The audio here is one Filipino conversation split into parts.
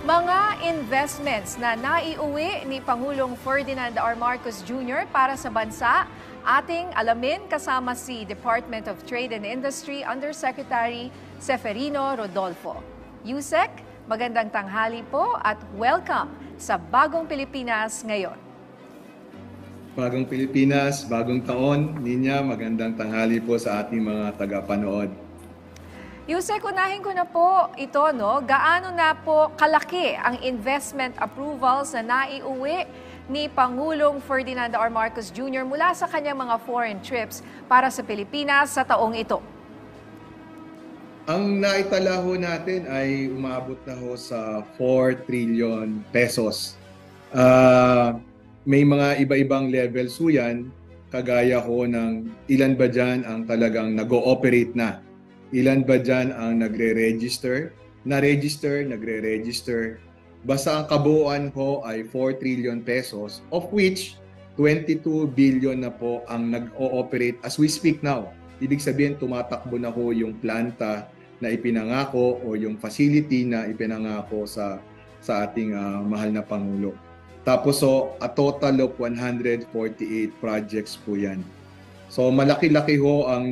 Mga investments na naiuwi ni Pangulong Ferdinand R. Marcos Jr. para sa bansa, ating alamin kasama si Department of Trade and Industry Undersecretary Seferino Rodolfo. Yusek, magandang tanghali po at welcome sa Bagong Pilipinas ngayon. Bagong Pilipinas, bagong taon. Ninya, magandang tanghali po sa ating mga tagapanood. Yusek, unahin ko na po ito, no? Gaano na po kalaki ang investment approvals na naiuwi ni Pangulong Ferdinand R. Marcos Jr. mula sa kanyang mga foreign trips para sa Pilipinas sa taong ito? Ang naitala ho natin ay umabot na ho sa 4 trillion pesos. May mga iba-ibang levels ho yan, kagaya ho ng ilan ba dyan ang talagang nag-ooperate na. Ilan ba dyan ang nagre-register, na-register, nagre-register. Basta ang kabuuan ho ay 4 trillion pesos, of which 22 billion na po ang nag-ooperate as we speak now. Ibig sabihin, tumatakbo na ho yung planta na ipinangako o yung facility na ipinangako sa ating mahal na Pangulo. Tapos a total of 148 projects po yan. So malaki-laki ho ang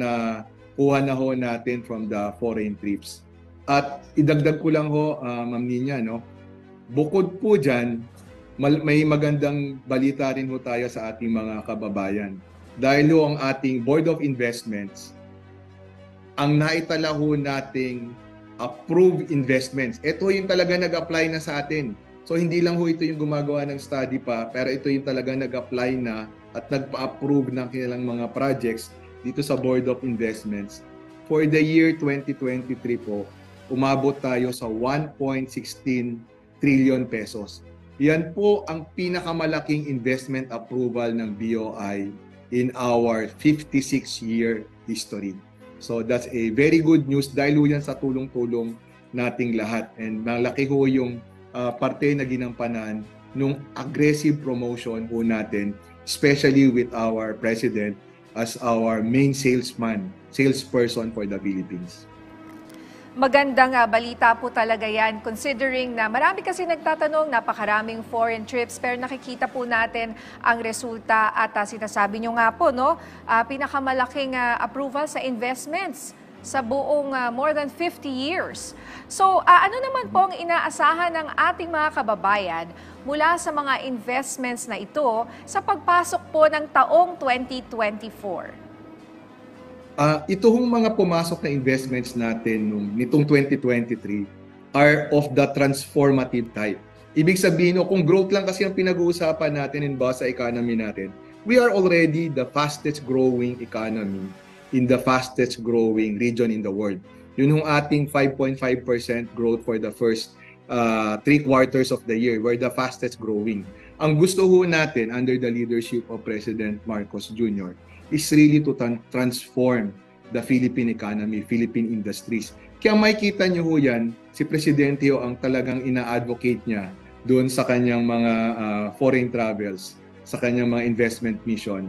kuha na ho natin from the foreign trips. At idagdag ko lang ho, Ma'am Ninya, no? Bukod po dyan, may magandang balita rin ho tayo sa ating mga kababayan. Dahil ho ang ating Board of Investments, ang naitala ho nating approved investments. Ito yung talaga nag-apply na sa atin. So hindi lang ho ito yung gumagawa ng study pa, pero ito yung talaga nag-apply na at nagpa-approve ng kanilang mga projects dito sa Board of Investments. For the year 2023 po, umabot tayo sa 1.16 trillion pesos. Yan po ang pinakamalaking investment approval ng BOI in our 56-year history. So that's a very good news dahil yan sa tulong-tulong nating lahat. And malaki ho yung parte na ginampanan nung aggressive promotion ho natin, especially with our President as our main salesperson for the Philippines. Magandang balita po talaga yan considering na marami kasi nagtatanong, napakaraming foreign trips pero nakikita po natin ang resulta at sinasabi nyo nga po, no, pinakamalaking approval sa investments sa buong more than 50 years. So ano naman po ang inaasahan ng ating mga kababayan mula sa mga investments na ito sa pagpasok po ng taong 2024? Ito hong mga pumasok na investments natin nitong 2023 are of the transformative type. Ibig sabihin, kung growth lang kasi ang pinag-uusapan natin sa economy natin, we are already the fastest growing economy in the fastest growing region in the world. Yun yung ating 5.5% growth for the first 3 quarters of the year. We're the fastest growing. Ang gusto ho natin under the leadership of President Marcos Jr. is really to transform the Philippine economy, Philippine industries. Kaya makikita niyo ho yan, si Presidente ho ang talagang ina-advocate niya doon sa kanyang mga foreign travels, sa kanyang mga investment mission,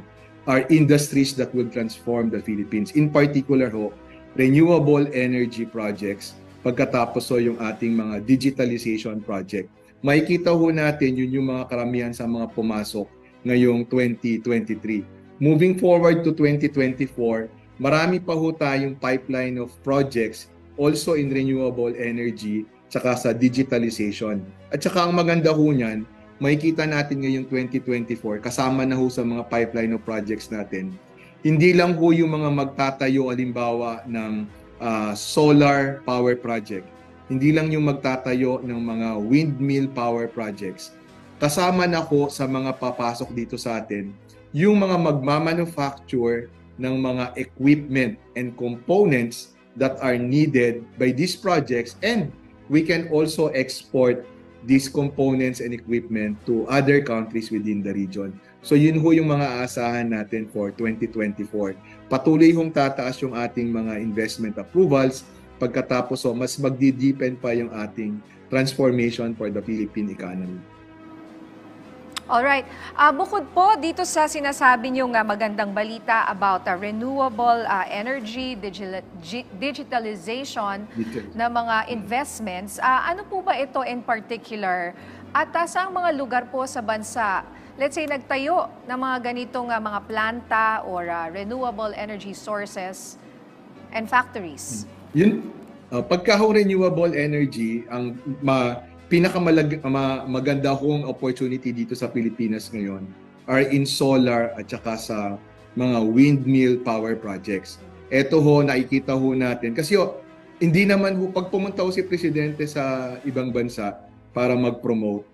are industries that will transform the Philippines. In particular ho, renewable energy projects, pagkatapos ho yung ating mga digitalization project. Makikita ho natin yun yung mga karamihan sa mga pumasok ngayong 2023. Moving forward to 2024, marami pa ho tayong pipeline of projects also in renewable energy tsaka sa digitalization. At saka ang maganda ho niyan, makikita natin ngayong 2024, kasama na ho sa mga pipeline of projects natin. Hindi lang ho yung mga magtatayo alimbawa ng solar power project. Hindi lang yung magtatayo ng mga windmill power projects. Kasama na ho sa mga papasok dito sa atin, yung mga magmamanufacture ng mga equipment and components that are needed by these projects, and we can also export these components and equipment to other countries within the region. So yun ho yung mga aasahan natin for 2024. Patuloy hong tataas yung ating mga investment approvals, pagkatapos mas magdi-deepen pa yung ating transformation for the Philippine economy. Alright. Bukod po dito sa sinasabi niyo nga magandang balita about renewable energy, digitalization ng mga investments, ano po ba ito in particular? At saang mga lugar po sa bansa, let's say, nagtayo ng mga ganitong mga planta or renewable energy sources and factories? Yun, renewable energy, ang maganda kong opportunity dito sa Pilipinas ngayon are in solar at saka sa mga windmill power projects. Ito ho, nakikita ho natin. Kasi hindi naman ho, pag pumunta ho si Presidente sa ibang bansa para mag-promote,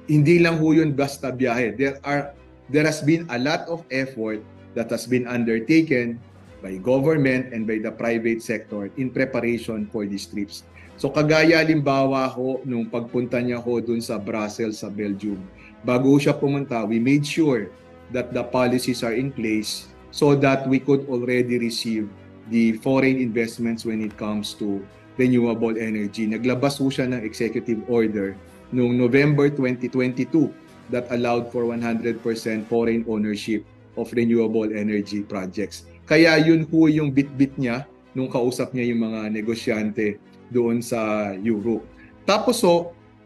hindi lang ho yun basta biyahe. There has been a lot of effort that has been undertaken by government and by the private sector in preparation for these trips. So kagaya halimbawa ho nung pagpunta niya ho dun sa Brussels sa Belgium, bago siya pumunta, we made sure that the policies are in place so that we could already receive the foreign investments when it comes to renewable energy. Naglabas ho siya ng executive order noong November 2022 that allowed for 100% foreign ownership of renewable energy projects. Kaya yun ho yung bit-bit niya nung kausap niya yung mga negosyante doon sa Europe. Tapos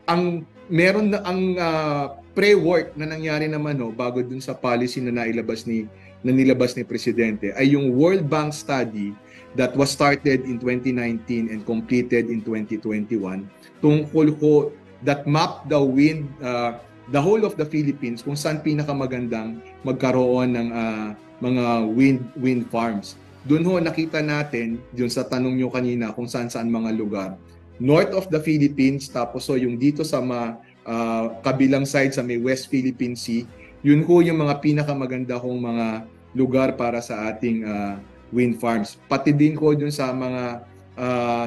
ang meron na ang pre-work na nangyari naman bago dun sa policy na nilabas ni Presidente ay yung World Bank study that was started in 2019 and completed in 2021 tungkol ko that map the the whole of the Philippines kung saan pinakamagandang magkaroon ng mga wind farms. Doon ho nakita natin, yun sa tanong nyo kanina kung saan mga lugar. North of the Philippines, tapos yung dito sa kabilang side sa may West Philippine Sea, yun ho yung mga pinakamaganda hong mga lugar para sa ating wind farms. Pati din ko dun sa mga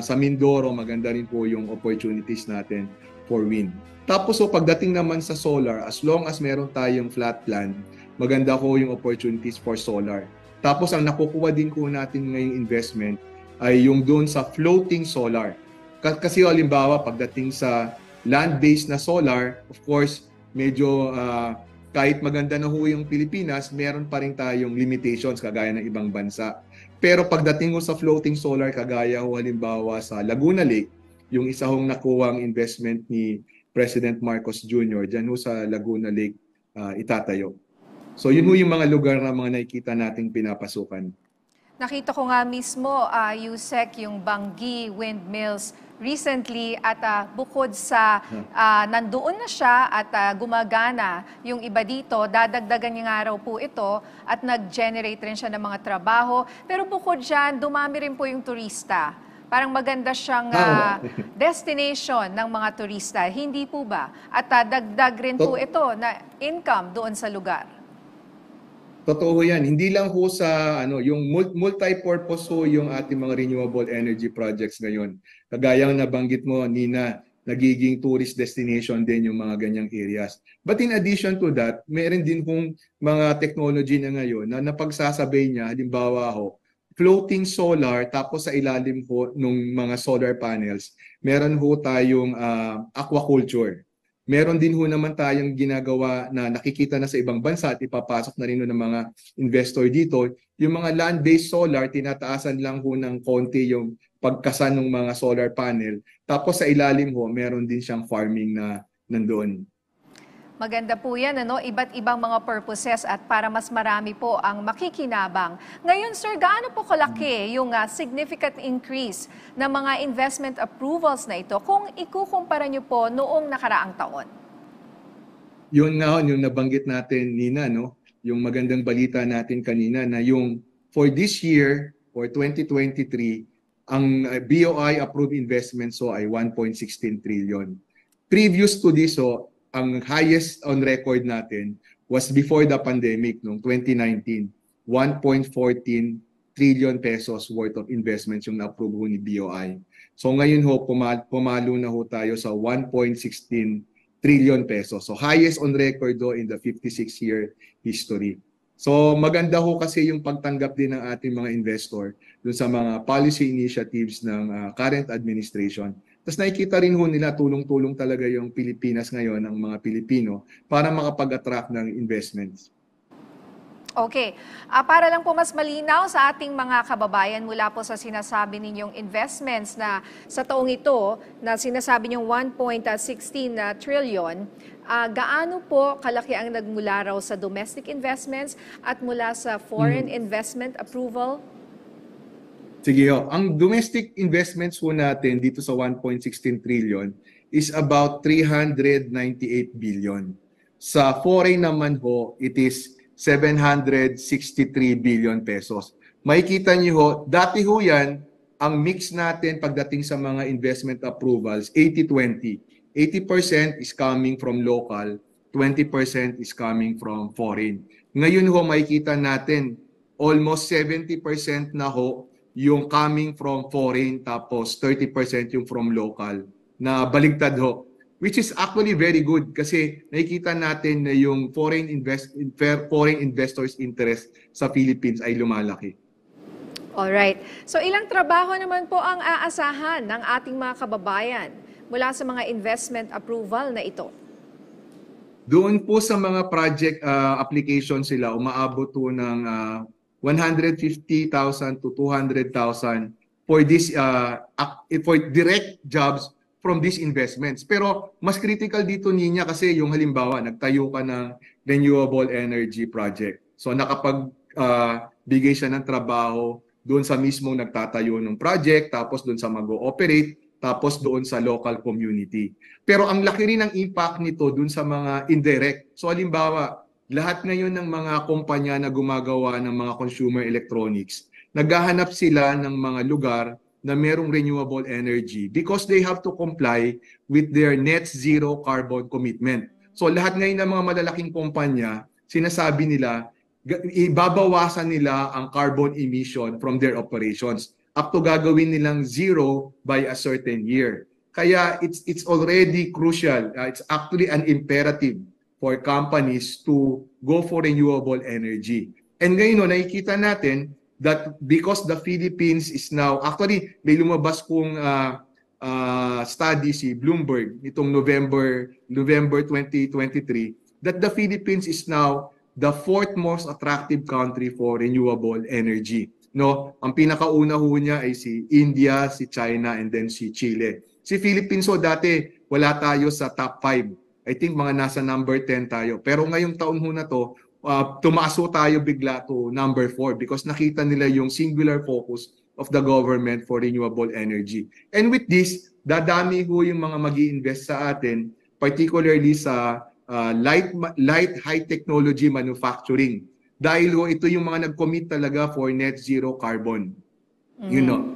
sa Mindoro, maganda rin po yung opportunities natin for wind. Tapos pagdating naman sa solar, as long as meron tayong flat land, maganda ko yung opportunities for solar. Tapos ang nakukuha din ko natin ngayong investment ay yung doon sa floating solar. Kasi halimbawa pagdating sa land-based na solar, of course, medyo kahit maganda na ho yung Pilipinas, meron pa rin tayong limitations kagaya ng ibang bansa. Pero pagdating ho sa floating solar, kagaya ho halimbawa sa Laguna Lake, yung isa hong nakuwang investment ni President Marcos Jr. dyan ho sa Laguna Lake itatayo. So yun ho yung mga lugar na mga nakikita nating pinapasukan. Nakita ko nga mismo, Yusek, yung Bangi Windmills recently at bukod sa nandoon na siya at gumagana yung iba dito, dadagdagan niya nga raw po ito at nag-generate rin siya ng mga trabaho. Pero bukod dyan, dumami rin po yung turista. Parang maganda siyang destination ng mga turista. Hindi po ba? At dagdag rin po ito na income doon sa lugar. Totoo yan. Hindi lang ho sa yung multi-purpose ho yung ating mga renewable energy projects ngayon. Kagaya ng nabanggit mo, Nina, nagiging tourist destination din yung mga ganyang areas. But in addition to that, meron din hong mga technology na ngayon na napagsasabay niya, halimbawa floating solar, tapos sa ilalim ho ng mga solar panels, meron ho tayong aquaculture. Meron din ho naman tayong ginagawa na nakikita na sa ibang bansa at ipapasok na rin ho ng mga investor dito. Yung mga land-based solar, tinataasan lang ho ng konti yung pagkasan ng mga solar panel. Tapos sa ilalim ho, meron din siyang farming na nandoon. Maganda po yan, iba't ibang mga purposes at para mas marami po ang makikinabang. Ngayon, sir, gaano po kalaki yung significant increase ng mga investment approvals na ito kung ikukumpara nyo po noong nakaraang taon? Yun nga, yung nabanggit natin, Nina, yung magandang balita natin kanina na yung for this year, for 2023, ang BOI approved investments ay 1.16 trillion. Previous to this, ang highest on record natin was before the pandemic noong 2019, 1.14 trillion pesos worth of investments yung na-approve ni BOI. So ngayon pumalo na tayo sa 1.16 trillion pesos. So highest on record in the 56-year history. So maganda kasi yung pagtanggap din ng ating mga investor dun sa mga policy initiatives ng current administration Tapos nakikita rin ho nila tulong-tulong talaga yung Pilipinas ngayon, ang mga Pilipino, para makapag-attract ng investments. Okay. Para lang po mas malinaw sa ating mga kababayan mula po sa sinasabi ninyong investments na sa taong ito, na sinasabi niyong 1.16 trillion, gaano po kalaki ang nagmula raw sa domestic investments at mula sa foreign investment approval? Sige ho, ang domestic investments po natin dito sa 1.16 trillion is about 398 billion. Sa foreign naman ho, it is 763 billion pesos. Makikita niyo ho, dati ho yan, ang mix natin pagdating sa mga investment approvals, 80-20. 80% is coming from local, 20% is coming from foreign. Ngayon ho, makikita natin, almost 70% na ho yung coming from foreign, tapos 30% yung from local, na baligtad ho. Which is actually very good kasi nakikita natin na yung foreign investors interest sa Philippines ay lumalaki. Alright. So ilang trabaho naman po ang aasahan ng ating mga kababayan mula sa mga investment approval na ito? Doon po sa mga project application sila, umaabot po ng 150,000 to 200,000 for this for direct jobs from these investments. Pero mas critical dito niya kasi yung halimbawa, nagtayo ka ng renewable energy project. So nakapagbigay siya ng trabaho doon sa mismong nagtatayo ng project, tapos doon sa mag-ooperate, tapos doon sa local community. Pero ang laki rin ng impact nito doon sa mga indirect. So halimbawa, lahat ngayon ng mga kumpanya na gumagawa ng mga consumer electronics, naghahanap sila ng mga lugar na merong renewable energy because they have to comply with their net zero carbon commitment. So lahat ngayon ng mga malalaking kumpanya, sinasabi nila, ibabawasan nila ang carbon emission from their operations up to gagawin nilang zero by a certain year. Kaya it's already crucial. It's actually an imperative for companies to go for renewable energy. And ngayon, nakikita natin that because the Philippines is now, actually may lumabas kong study si Bloomberg itong November 2023, that the Philippines is now the fourth most attractive country for renewable energy. No, ang pinakauna ho niya ay si India, si China, and then si Chile. Si Philippines ho dati wala tayo sa top 5. I think mga nasa number 10 tayo. Pero ngayong taon ho na to, tumaas ho tayo bigla to number 4 because nakita nila yung singular focus of the government for renewable energy. And with this, dadami ho yung mga magi-invest sa atin, particularly sa light high technology manufacturing. Dahil ho ito yung mga nag-commit talaga for net zero carbon. You know.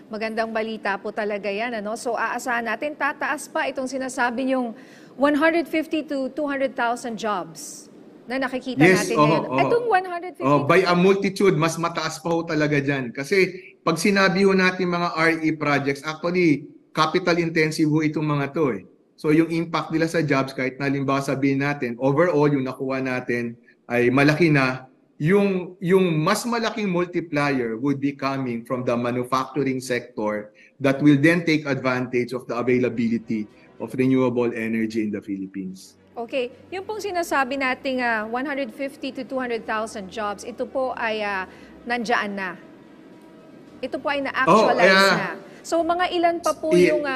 Magandang balita po talaga yan. Ano? So aasahan natin, tataas pa itong sinasabi yung 150 to 200,000 jobs na nakikita natin ngayon. Itong 150 by a multitude, mas mataas pa ho talaga dyan. Kasi pag sinabi ho natin mga RE projects, actually, capital intensive ho itong mga to eh. So yung impact nila sa jobs, kahit na halimbawa sabihin natin, overall yung nakuha natin ay malaki na, yung mas malaking multiplier would be coming from the manufacturing sector that will then take advantage of the availability of renewable energy in the Philippines. Okay, yung pong sinasabi nating 150 to 200,000 jobs, ito po ay nandiyan na. Ito po ay na-actualize na. So mga ilan pa po yung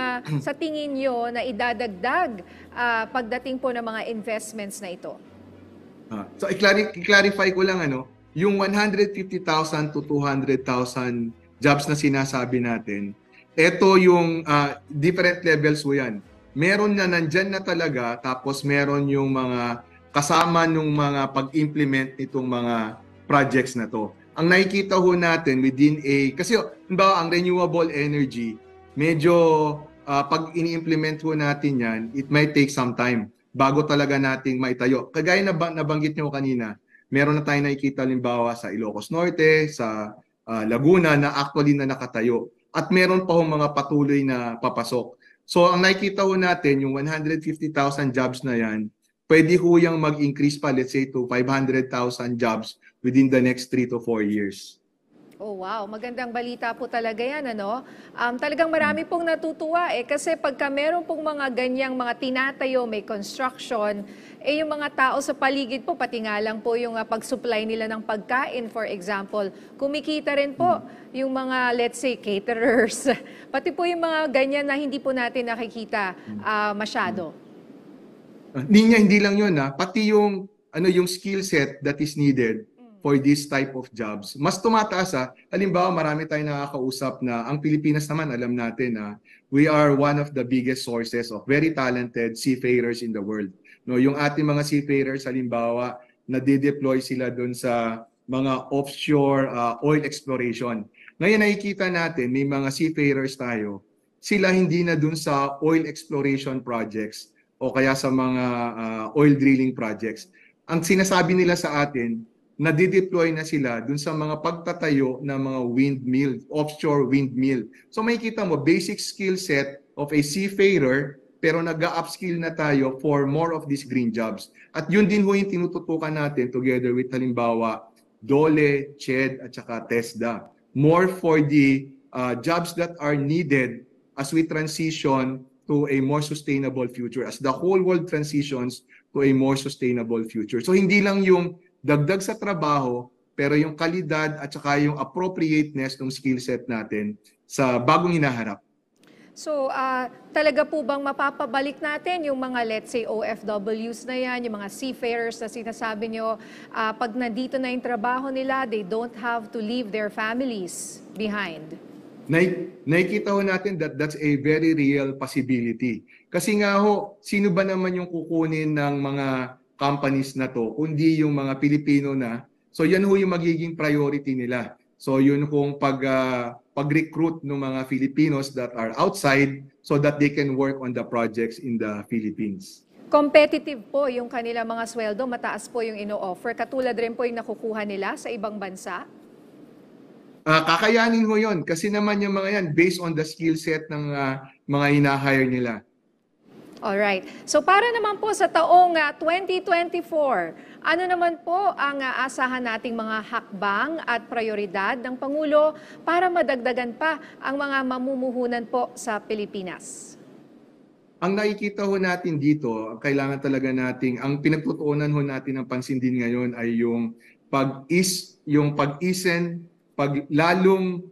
sa tingin nyo na idadagdag pagdating po ng mga investments na ito? So i-clarify ko lang yung 150,000 to 200,000 jobs na sinasabi natin, ito yung different levels po yan. Meron na nandyan na talaga, tapos meron yung mga kasama nung mga pag-implement itong mga projects na to. Ang nakikita ho natin within kasi ang renewable energy, medyo pag ini-implement ho natin yan, it might take some time bago talaga nating maitayo. Kagaya na nabanggit nyo kanina, meron na tayong nakikita halimbawa sa Ilocos Norte, sa Laguna na actually na nakatayo. At meron pa hong mga patuloy na papasok. So ang nakikita ho natin, yung 150,000 jobs na yan, pwede ho yung mag-increase pa, let's say, to 500,000 jobs within the next 3 to 4 years. Oh wow, magandang balita po talaga yan, ano? Talagang marami pong natutuwa kasi pagka meron pong mga ganyang mga tinatayo, may construction, yung mga tao sa paligid po, pati nga lang po yung pag-supply nila ng pagkain, for example, kumikita rin po yung mga, let's say, caterers, pati po yung mga ganyan na hindi po natin nakikita masyado. Hindi lang yun, pati yung yung skill set that is needed for this type of jobs. Mas tumataas. Halimbawa, marami tayong nakakausap na ang Pilipinas naman, alam natin na we are one of the biggest sources of very talented seafarers in the world. No, yung ating mga seafarers, halimbawa, nade-deploy sila doon sa mga offshore oil exploration. Ngayon nakikita natin, may mga seafarers tayo, sila hindi na doon sa oil exploration projects o kaya sa mga oil drilling projects. Ang sinasabi nila sa atin, nadi-deploy na sila dun sa mga pagtatayo ng mga windmill, offshore windmill. So makikita mo, basic skill set of a seafarer, pero nag-upskill na tayo for more of these green jobs. At yun din ho yung tinututukan natin together with halimbawa, DOLE, CHED, at saka TESDA. More for the jobs that are needed as we transition to a more sustainable future, as the whole world transitions to a more sustainable future. So hindi lang yung dagdag sa trabaho, pero yung kalidad at saka yung appropriateness ng skill set natin sa bagong hinaharap. So, talaga po bang mapapabalik natin yung mga, let's say, OFWs na yan, yung mga seafarers na sinasabi nyo, pag nandito na yung trabaho nila, they don't have to leave their families behind? Nakikita ho natin that that's a very real possibility. Kasi nga ho, sino ba naman yung kukunin ng mga companies na to, kundi yung mga Pilipino na. So yan ho yung magiging priority nila. So yun kung pag-recruit ng mga Filipinos that are outside so that they can work on the projects in the Philippines. Competitive po yung kanila mga sweldo, mataas po yung ino-offer. Katulad rin po yung nakukuha nila sa ibang bansa? Kakayanin ho yun kasi naman yung mga yan based on the skill set ng mga hina-hire nila. Alright. So para naman po sa taong 2024, ano naman po ang asahan nating mga hakbang at prioridad ng Pangulo para madagdagan pa ang mga mamumuhunan po sa Pilipinas? Ang nakikita ho natin dito, kailangan talaga nating, ang pinagtutuunan ho natin ng pansin din ngayon ay yung pag-isen, lalong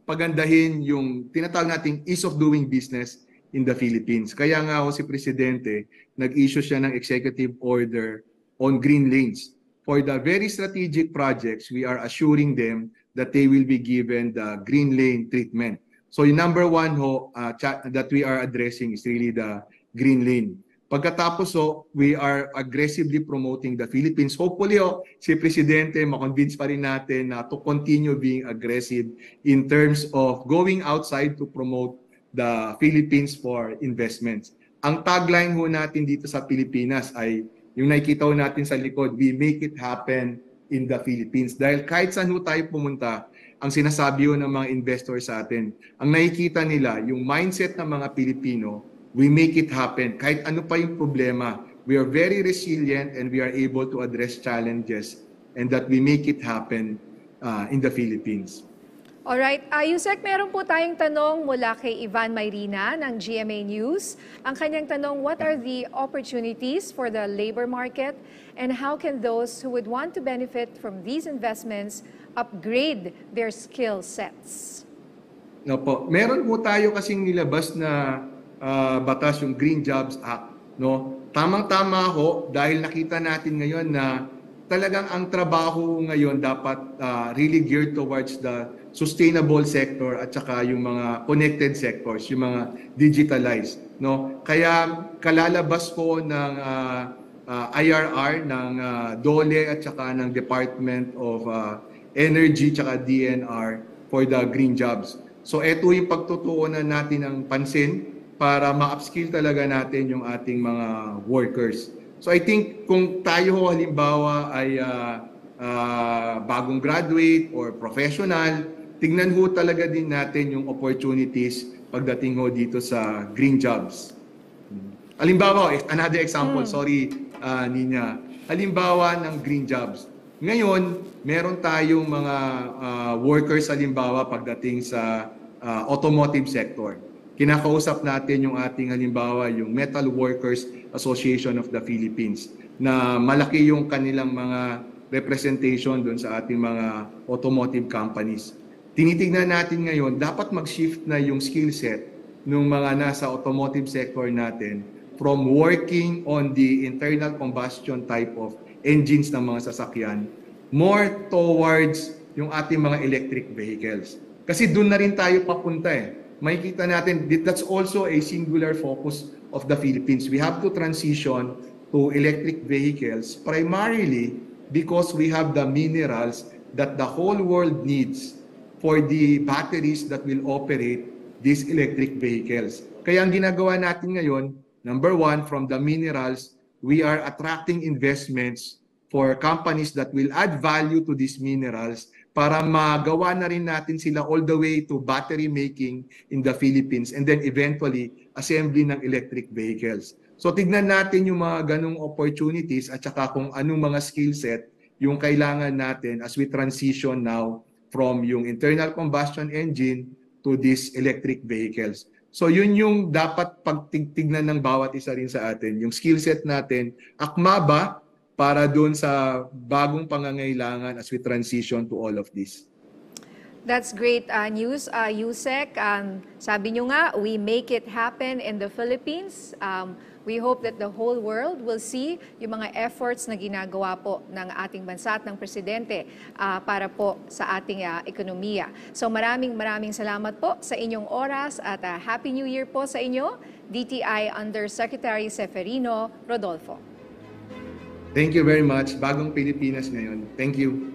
pagandahin yung tinatawag nating ease of doing business in the Philippines. Kaya nga si Presidente, nag-issue siya ng executive order on green lanes. For the very strategic projects, we are assuring them that they will be given the green lane treatment. So yung number one that we are addressing is really the green lane. Pagkatapos we are aggressively promoting the Philippines. Hopefully si Presidente makonvince pa rin natin na to continue being aggressive in terms of going outside to promote the Philippines for investments. Ang tagline ho natin dito sa Pilipinas ay yung nakikita ho natin sa likod, we make it happen in the Philippines. Dahil kahit saan ho tayo pumunta, ang sinasabi ho ng mga investors sa atin, ang nakikita nila, yung mindset ng mga Pilipino, we make it happen. Kahit ano pa yung problema, we are very resilient and we are able to address challenges and that we make it happen in the Philippines. Alright, Yusek, meron po tayong tanong mula kay Ivan Mayrina ng GMA News. Ang kanyang tanong, what are the opportunities for the labor market and how can those who would want to benefit from these investments upgrade their skill sets? No po, meron po tayo kasing nilabas na batas, yung Green Jobs Act. No? Tamang-tama ho dahil nakita natin ngayon na talagang ang trabaho ngayon dapat really geared towards the sustainable sector at saka yung mga connected sectors, yung mga digitalized, no? Kaya kalalabas po ng IRR ng DOLE at saka ng Department of Energy at saka DNR for the green jobs. So ito yung pagtutuunan natin ng pansin para ma-upskill talaga natin yung ating mga workers. So I think kung tayo halimbawa ay bagong graduate or professional, tingnan ho talaga din natin yung opportunities pagdating ho dito sa green jobs. Halimbawa, another example, sorry Nina. Halimbawa ng green jobs. Ngayon, meron tayong mga workers halimbawa pagdating sa automotive sector. Kinakausap natin yung ating halimbawa yung Metal Workers Association of the Philippines na malaki yung kanilang mga representation doon sa ating mga automotive companies. Tinitingnan natin ngayon, dapat mag-shift na yung skill set ng mga nasa automotive sector natin from working on the internal combustion type of engines ng mga sasakyan more towards yung ating mga electric vehicles. Kasi doon na rin tayo papunta eh. Makikita natin, that's also a singular focus of the Philippines. We have to transition to electric vehicles primarily because we have the minerals that the whole world needs for the batteries that will operate these electric vehicles. Kaya ang ginagawa natin ngayon, number one, from the minerals, we are attracting investments for companies that will add value to these minerals para magawa na rin natin sila all the way to battery making in the Philippines and then eventually assembly ng electric vehicles. So tignan natin yung mga ganong opportunities at saka kung anong mga skill set yung kailangan natin as we transition now from yung internal combustion engine to these electric vehicles. So yun yung dapat pagtignan ng bawat isa rin sa atin. Yung skill set natin, akma ba para doon sa bagong pangangailangan as we transition to all of this? That's great news, Yusek. Sabi nyo nga, we make it happen in the Philippines. We hope that the whole world will see yung mga efforts na ginagawa po ng ating bansa at ng Presidente para po sa ating ekonomiya. So maraming salamat po sa inyong oras at Happy New Year po sa inyo, DTI Undersecretary Seferino Rodolfo. Thank you very much. Bagong Pilipinas ngayon. Thank you.